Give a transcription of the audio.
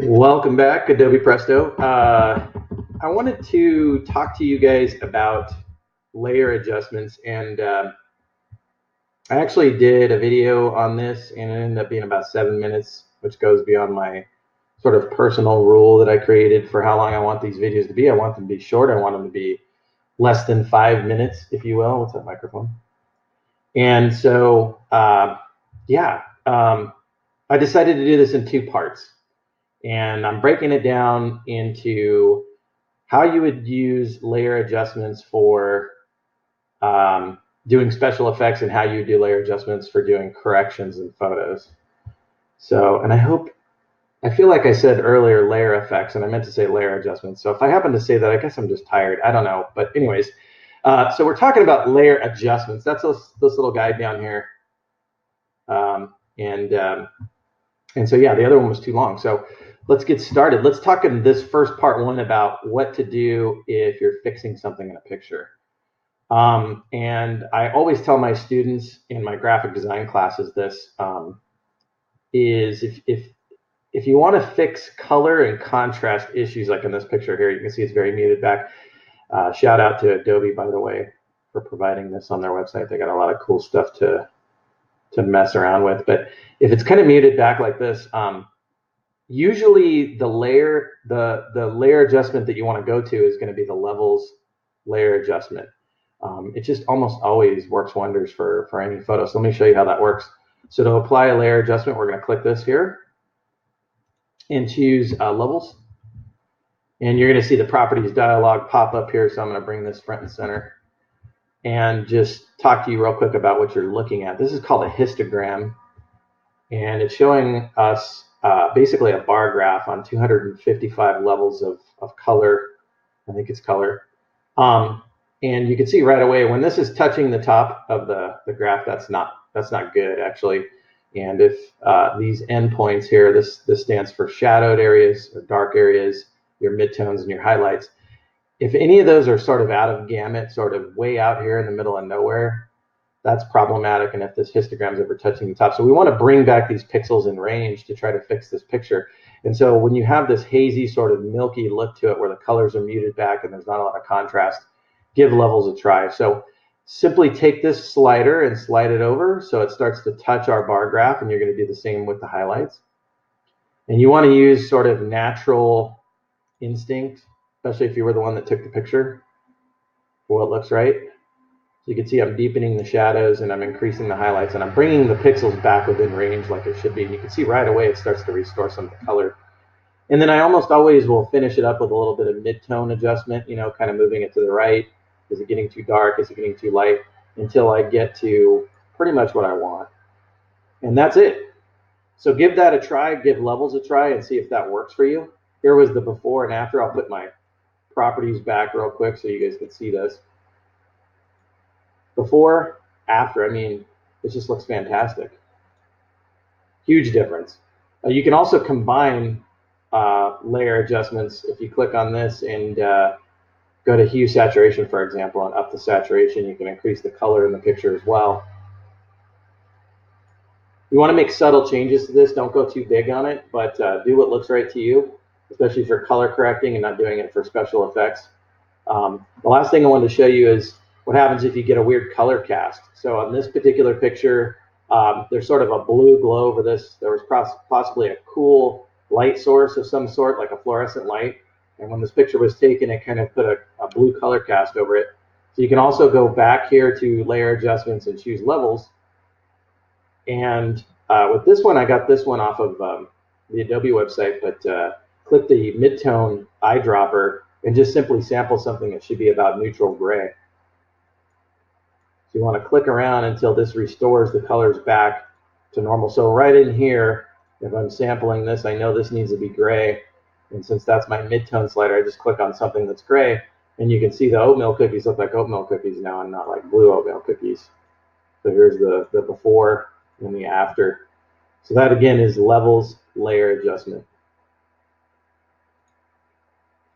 Welcome back, Adobe Presto. I wanted to talk to you guys about layer adjustments, and I actually did a video on this, and it ended up being about 7 minutes, which goes beyond my sort of personal rule that I created for how long I want these videos to be. I want them to be short. I want them to be less than 5 minutes, if you will. What's that microphone? And so, I decided to do this in two parts, and I'm breaking it down into how you would use layer adjustments for doing special effects and how you do layer adjustments for doing corrections in photos. So, and I feel like I said earlier layer effects, and I meant to say layer adjustments. So if I happen to say that, I guess I'm just tired. I don't know. But anyways, so we're talking about layer adjustments. That's this little guy down here. And so, yeah, the other one was too long. So let's get started. Let's talk in this first part one about what to do if you're fixing something in a picture. And I always tell my students in my graphic design classes this, is if you want to fix color and contrast issues, like in this picture here, you can see it's very muted back. Shout out to Adobe, by the way, for providing this on their website. They got a lot of cool stuff to mess around with. But if it's kind of muted back like this, usually the layer adjustment that you want to go to is going to be the levels layer adjustment. It just almost always works wonders for any photo. So let me show you how that works. So to apply a layer adjustment, we're going to click this here and choose levels. And you're going to see the properties dialog pop up here. So I'm going to bring this front and center and just talk to you real quick about what you're looking at. This is called a histogram, and it's showing us basically a bar graph on 255 levels of color. I think it's color. And you can see right away when this is touching the top of the graph, that's not good actually. And if these endpoints here, this stands for shadowed areas or dark areas, your midtones and your highlights. If any of those are sort of out of gamut, sort of way out here in the middle of nowhere, that's problematic. And if this histogram is ever touching the top, so we want to bring back these pixels in range to try to fix this picture. And so when you have this hazy sort of milky look to it where the colors are muted back and there's not a lot of contrast, give levels a try. So simply take this slider and slide it over so it starts to touch our bar graph, and you're going to do the same with the highlights. And you want to use sort of natural instinct, especially if you were the one that took the picture, for what looks right. So you can see I'm deepening the shadows and I'm increasing the highlights, and I'm bringing the pixels back within range like it should be. And you can see right away it starts to restore some of the color. And then I almost always will finish it up with a little bit of mid-tone adjustment, kind of moving it to the right. Is it getting too dark? Is it getting too light? Until I get to pretty much what I want. And that's it. So give that a try, give levels a try, and see if that works for you. Here was the before and after. I'll put my properties back real quick so you guys can see this. Before, after, I mean, it just looks fantastic. Huge difference. You can also combine layer adjustments. If you click on this and go to hue saturation, for example, and up the saturation, you can increase the color in the picture as well. You want to make subtle changes to this. Don't go too big on it, but do what looks right to you, especially if you're color correcting and not doing it for special effects. The last thing I wanted to show you is what happens if you get a weird color cast. So on this particular picture, there's sort of a blue glow over this. There was possibly a cool light source of some sort, like a fluorescent light. And when this picture was taken, it kind of put a blue color cast over it. So you can also go back here to layer adjustments and choose levels. And with this one, I got this one off of the Adobe website, but click the midtone eyedropper and just simply sample something that should be about neutral gray. So you want to click around until this restores the colors back to normal. So right in here, if I'm sampling this, I know this needs to be gray. And since that's my midtone slider, I just click on something that's gray. And you can see the oatmeal cookies look like oatmeal cookies now and not like blue oatmeal cookies. So here's the before and the after. So that again is levels layer adjustment.